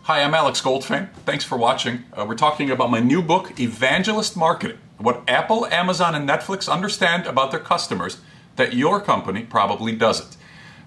Hi, I'm Alex GOLDFAYN. Thanks for watching. We're talking about my new book, Evangelist Marketing, what Apple, Amazon, and Netflix understand about their customers that your company probably doesn't.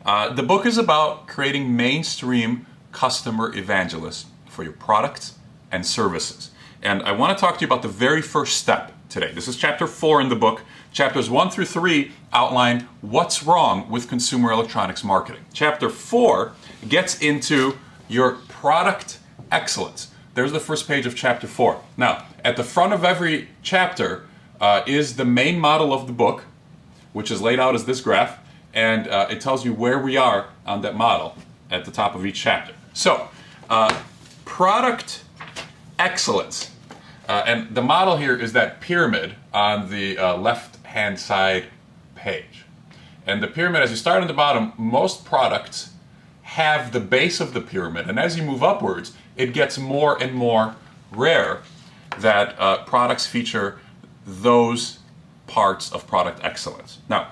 The book is about creating mainstream customer evangelists for your products and services. And I want to talk to you about the very first step today. This is chapter 4 in the book. Chapters 1 through 3 outline what's wrong with consumer electronics marketing. Chapter 4 gets into your product excellence. There's the first page of chapter 4. Now, at the front of every chapter is the main model of the book, which is laid out as this graph, and it tells you where we are on that model at the top of each chapter. So, product excellence. And the model here is that pyramid on the left-hand side page. And the pyramid, as you start on the bottom, most products have the base of the pyramid, and as you move upwards, it gets more and more rare that products feature those parts of product excellence. Now,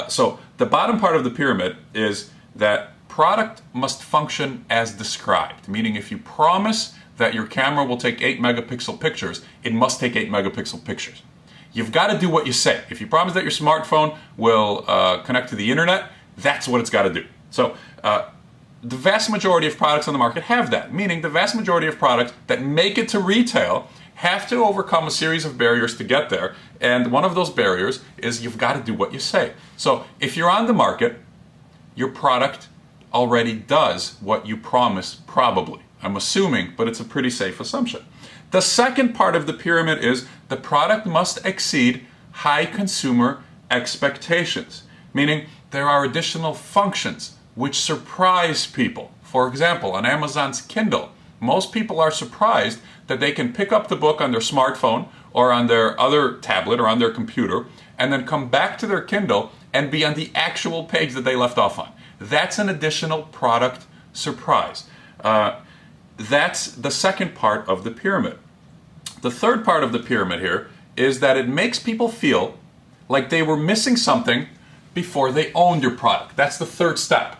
so the bottom part of the pyramid is that product must function as described, meaning if you promise that your camera will take 8 megapixel pictures, it must take 8 megapixel pictures. You've got to do what you say. If you promise that your smartphone will connect to the internet, that's what it's got to do. So the vast majority of products on the market have that, meaning the vast majority of products that make it to retail have to overcome a series of barriers to get there, and one of those barriers is you've got to do what you say. So if you're on the market, your product already does what you promise, probably. I'm assuming, but it's a pretty safe assumption. The second part of the pyramid is the product must exceed high consumer expectations, meaning there are additional functions which surprise people. For example, on Amazon's Kindle, most people are surprised that they can pick up the book on their smartphone or on their other tablet or on their computer and then come back to their Kindle and be on the actual page that they left off on. That's an additional product surprise. That's the second part of the pyramid. The third part of the pyramid here is that it makes people feel like they were missing something before they owned your product. That's the third step.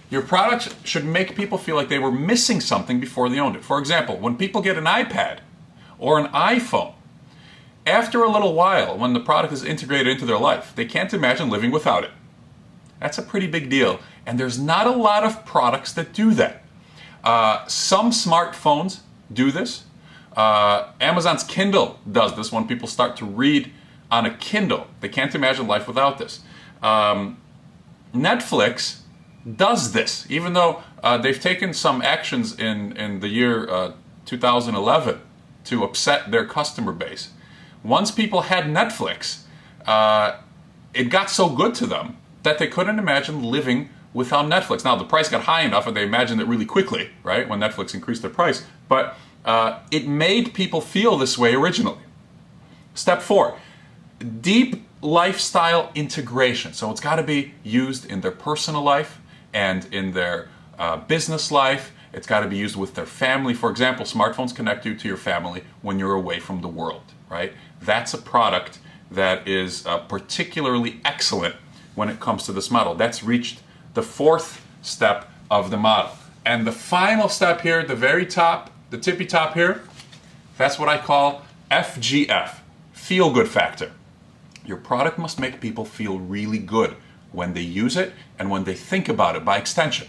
Your product should make people feel like they were missing something before they owned it. For example, when people get an iPad or an iPhone, after a little while, when the product is integrated into their life, they can't imagine living without it. That's a pretty big deal, and there's not a lot of products that do that. Some smartphones do this. Amazon's Kindle does this when people start to read on a Kindle. They can't imagine life without this. Netflix does this, even though they've taken some actions in the year 2011 to upset their customer base. Once people had Netflix, it got so good to them that they couldn't imagine living without Netflix. Now, the price got high enough and they imagined it really quickly, right, when Netflix increased their price. But it made people feel this way originally. Step 4, deep lifestyle integration. So it's got to be used in their personal life and in their business life. It's got to be used with their family. For example, smartphones connect you to your family when you're away from the world, right? That's a product that is particularly excellent when it comes to this model. That's reached the fourth step of the model. And the final step here, the very top, the tippy top here, that's what I call FGF, feel good factor. Your product must make people feel really good when they use it and when they think about it by extension.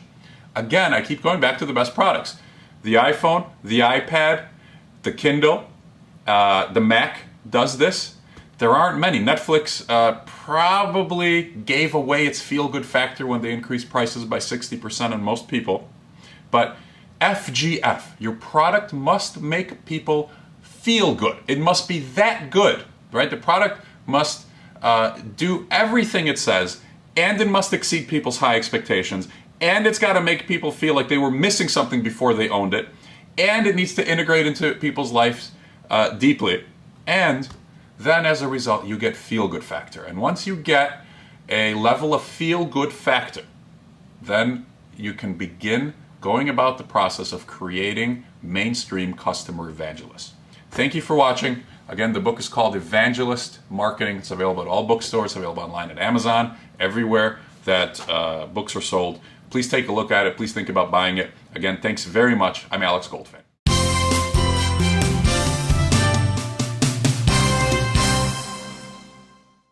Again, I keep going back to the best products. The iPhone, the iPad, the Kindle, the Mac does this. There aren't many. Netflix probably gave away its feel-good factor when they increased prices by 60% on most people. But FGF, your product must make people feel good. It must be that good, right? The product must do everything it says, and it must exceed people's high expectations, and it's got to make people feel like they were missing something before they owned it, and it needs to integrate into people's lives deeply, and then as a result you get feel-good factor. And once you get a level of feel-good factor, then you can begin going about the process of creating mainstream customer evangelists. Thank you for watching. Again, the book is called Evangelist Marketing. It's available at all bookstores, available online at Amazon, everywhere. that books are sold. Please take a look at it. Please think about buying it. Again, thanks very much. I'm Alex GOLDFAYN.